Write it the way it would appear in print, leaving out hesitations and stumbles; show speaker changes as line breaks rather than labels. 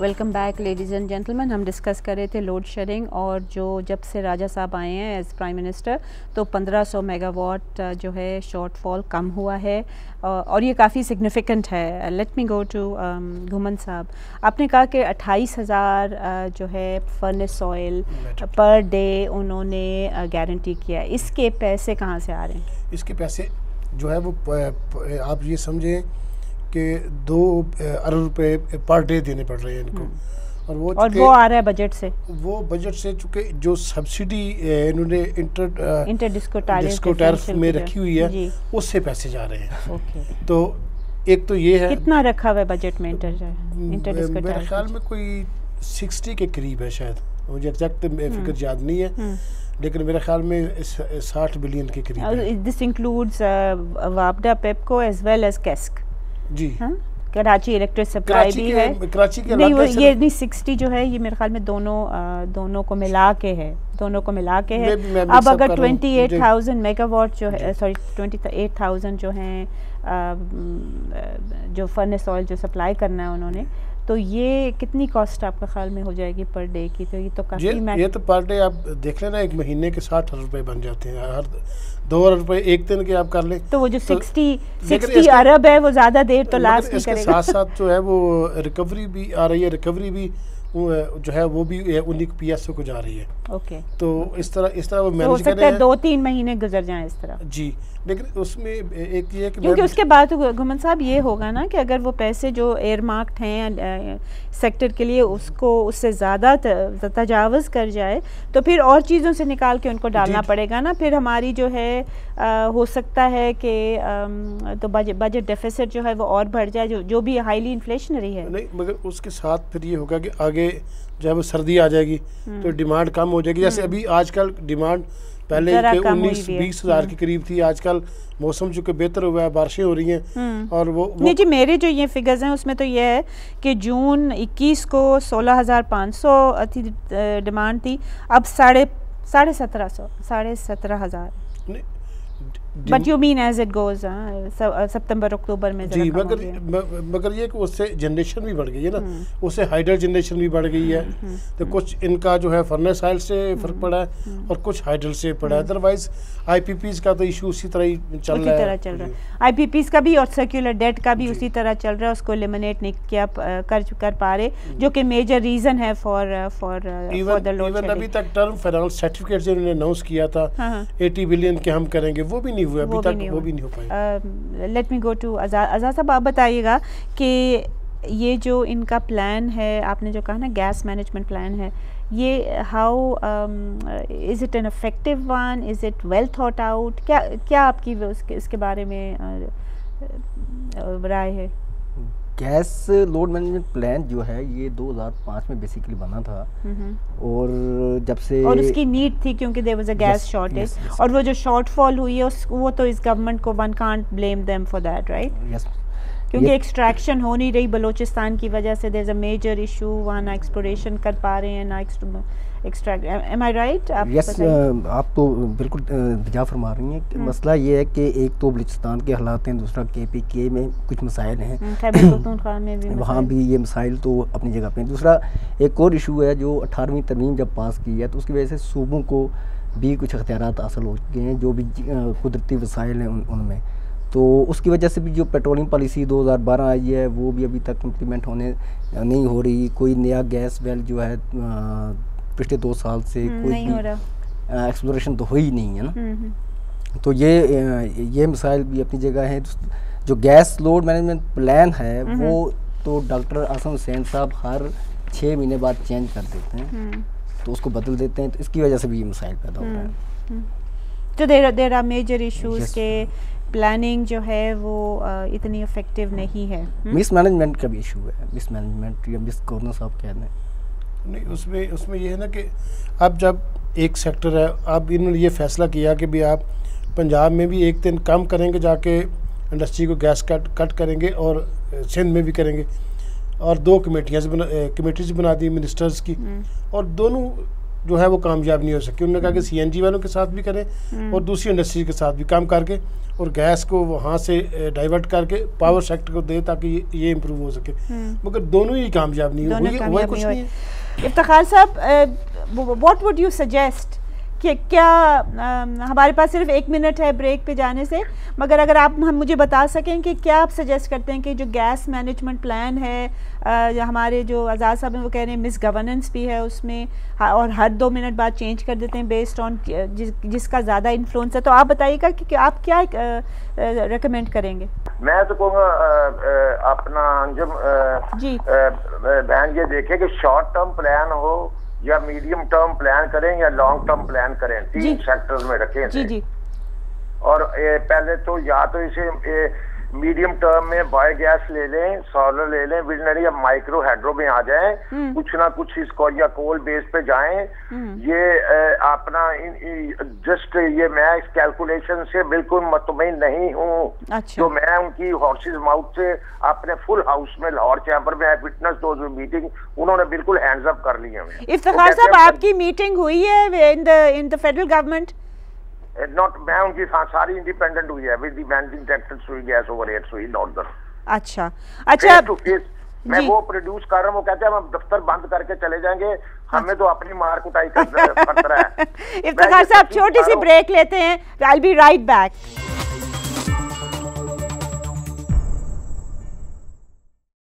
Welcome back ladies and gentleman. हम discuss कर रहे थे लोड शेडिंग और जो जब से राजा साहब आए हैं एज प्राइम मिनिस्टर तो 1500 मेगावाट जो है शॉर्टफॉल कम हुआ है और ये काफ़ी सिग्निफिकेंट है। लेट मी गो टू घुमन साहब, आपने कहा कि 28,000 जो है फर्नेस ऑयल पर डे उन्होंने गारंटी किया। इसके पैसे कहाँ से आ रहे हैं?
इसके पैसे जो है वो आप ये समझें कि 2 अरब रुपए पर डे देने पड़ रहे हैं इनको, और वो
आ रहा है बजट से।
वो बजट से चूँकि जो सब्सिडी इन्होंने इंटर डिस्को टैरिफ में रखी हुई है उससे पैसे जा रहे हैं। तो एक तो ये है,
कितना रखा हुआ है बजट में इंटर डिस्को?
मेरे ख्याल में कोई 60 के करीब है, शायद मुझे एग्जैक्ट फिगर याद नहीं है, लेकिन मेरे ख्याल में 60 बिलियन के करीब है।
दिस इंक्लूड्स वापडा, PEPCO as well as KESC
जी।
हाँ, कराची इलेक्ट्रिक सप्लाई भी है।
कराची के
नहीं, ये नहीं 60 जो है ये मेरे ख्याल में दोनों को मिला के है, अब अगर 28,000 मेगावाट जो है, सॉरी 28,000 जो हैं जो फर्नेस ऑयल जो सप्लाई करना है उन्होंने, तो ये कितनी कॉस्ट आपका ख्याल में हो जाएगी पर डे की? तो ये तो काफ़ी
ये तो पर डे आप देख लेना, एक महीने के 60 रुपए बन जाते हैं, हर 2 अरब रुपए एक दिन के आप कर लें
तो वो जो 60 अरब है वो ज़्यादा देर तो लास्ट नहीं करेगा।
साथ साथ जो है वो रिकवरी भी आ रही है, रिकवरी भी जो है वो भी उन्हीं PSO को जा रही है।
ओके,
तो इस तरह वो मैनेज
कर रहे हैं। 2-3 महीने गुजर जाएं इस तरह जी।
लेकिन उसमें एक ये कि
क्योंकि उसके बाद घुमन साहब ये होगा ना कि अगर वो पैसे जो एयरमार्क्ड हैं सेक्टर के लिए उससे ज़्यादा तजावज़ कर जाए तो फिर और चीज़ों से निकाल के उनको डालना पड़ेगा ना। फिर हमारी जो है हो सकता है कि तो बजट डेफिसिट जो है वो और बढ़ जाए, जो भी हाईली इन्फ्लेशनरी है।
नहीं, मगर उसके साथ फिर ये होगा कि आगे जब वो सर्दी आ जाएगी तो डिमांड कम हो जाएगी। जैसे अभी आजकल डिमांड पहले 19-20 हज़ार के करीब थी, आजकल मौसम चूँकि बेहतर हुआ है, बारिशें हो रही हैं और वो
नहीं जी, मेरे जो ये फिगर्स हैं उसमें तो ये है कि जून 21 को 16,500 थी डिमांड थी, अब 17,500 but you mean as it goes सितंबर अक्टूबर में
जी। मगर ये कि उससे जनरेशन भी बढ़ गई है ना, उससे हाइडल जनरेशन भी बढ़ गई है, तो कुछ इनका जो है फर्नेस ऑयल से फ़र्क पड़ा है और कुछ हाइडल से पड़ा है। अदरवाइज IPPs का तो इशू उसी तरह ही चल रहा है।
IPPs का भी और सर्कुलर डेट का भी उसी तरह चल रहा है, उसको एलिमिनेट नहीं किया कर पा रहे, जो कि मेजर रीज़न है फॉर द लोड शेडिंग।
अभी तक टर्म फाइनेंस सर्टिफिकेट जो उन्होंने अनाउंस किया था 80 बिलियन के हम करेंगे, वो भी नहीं हुआ अभी तक, वो भी नहीं हो पाया।
लेट मी गो टू आज़ाद साहब, आप बताइएगा कि ये जो इनका प्लान है, आपने जो कहा ना गैस मैनेजमेंट प्लान है, ये how is it an effective one, is it well thought out? क्या आपकी इसके बारे में राय है?
गैस लोड मैनेजमेंट प्लान जो है ये 2005 में बेसिकली बना था, और जब से
और उसकी नीड थी क्योंकि there was a gas shortage, और वो जो शॉर्टफॉल हुई है वो तो इस गवर्नमेंट को, one can't blame them for that, right? क्योंकि एक्सट्रैक्शन हो नहीं रही बलोचिस्तान की वजह से, there is a major issue, वहाँ ना एक्सप्लोरेशन कर पा रहे हैं ना extract. Am I right?
Yes, आप तो बिल्कुल जा फरमा रही हैं कि मसला ये है कि एक तो बलूचिस्तान के हालात हैं, दूसरा KPK में कुछ मसाइल हैं, वहाँ भी ये मसाइल तो अपनी जगह पे हैं। दूसरा एक और इशू है, जो 18वीं तरमीम जब पास की है तो उसकी वजह से सूबों को भी कुछ अख्तियारात हासिल हो चुके हैं, जो भी कुदरती वसाइल हैं उनमें, तो उसकी वजह से भी जो पेट्रोलियम पॉलिसी 2012 आई है वो भी अभी तक इम्प्लीमेंट होने नहीं हो रही। कोई नया गैस वेल जो है पिछले 2 साल से कोई भी एक्सप्लोरेशन तो हो ही नहीं है ना। तो ये मिसाइल भी अपनी जगह है। जो गैस लोड मैनेजमेंट प्लान है वो तो डॉक्टर आसम हुसैन साहब हर 6 महीने बाद चेंज कर देते हैं, तो उसको बदल देते हैं, तो इसकी वजह से भी ये मिसाइल पैदा हो रहा है।
तो देयर आर मेजर इश्यूज के प्लानिंग जो है वो इतनी इफेक्टिव नहीं है।
मिस मैनेजमेंट का भी इशू है, मिस मैनेजमेंट या मिस गवर्नेंस आप कह दें।
नहीं, उसमें ये है ना कि अब जब एक सेक्टर है, अब इन्होंने ये फैसला किया कि भी आप पंजाब में भी एक दिन कम करेंगे, जाके इंडस्ट्री को गैस कट करेंगे, और सिंध में भी करेंगे, और 2 कमेटीज़ बना दी मिनिस्टर्स की, और दोनों जो है वो कामयाब नहीं हो सकी। उन्होंने कहा कि CNG वालों के साथ भी करें और दूसरी इंडस्ट्री के साथ भी काम करके और गैस को वहाँ से डाइवर्ट करके पावर सेक्टर को दे ताकि ये इम्प्रूव हो सके, मगर दोनों ही कामयाब नहीं हुए, कुछ नहीं है।
इफ्तिखार साहब, व्हाट वुड यू सजेस्ट कि क्या हमारे पास सिर्फ 1 मिनट है ब्रेक पे जाने से, मगर अगर आप मुझे बता सकें कि क्या आप सजेस्ट करते हैं कि जो गैस मैनेजमेंट प्लान है, हमारे जो आज़ाद साहब हैं वो कह रहे हैं मिस गवर्नेंस भी है उसमें, और हर 2 मिनट बाद चेंज कर देते हैं बेस्ड ऑन जिसका ज़्यादा इन्फ्लुएंस है, तो आप बताइएगा कि आप क्या रेकमेंड करेंगे?
मैं तो कहूँगा अपना अंजुम जी बहन ये देखे कि शॉर्ट टर्म प्लान हो या मीडियम टर्म प्लान करें या लॉन्ग टर्म प्लान करें, 3 सेक्टर्स में रखें जी। और पहले तो या तो इसे मीडियम टर्म में बायोगैस ले लें, सोलर ले लें, विजनरी या माइक्रो हाइड्रो में आ जाएं, कुछ ना कुछ इसको या कोल बेस पे जाएं। ये अपना जस्ट ये मैं इस कैलकुलेशन से बिल्कुल मुतमईन नहीं हूँ। अच्छा। तो मैं उनकी हॉर्सेस माउथ से अपने फुल हाउस में लाहौर चैम्बर में विटनेस दोज मीटिंग उन्होंने बिल्कुल हैंड्स अप कर लिए हैं।
इफ्तिखार साहब, आपकी मीटिंग हुई है in the federal government?
Not, मैं उनकी सारी इंडिपेंडेंट हुई है विद द मैनेजिंग डायरेक्टर सुई गैस ओवर एट सुई नॉर्दर्न।
अच्छा अच्छा,
टू फेस मैं वो प्रोड्यूस कर रहा हूँ, वो कहते हैं हम दफ्तर बंद करके चले जाएंगे, हमें तो अपनी मार कुटाई कर रहा है।
इफ्तिखार साहब, छोटी सी ब्रेक लेते हैं, I will be right back.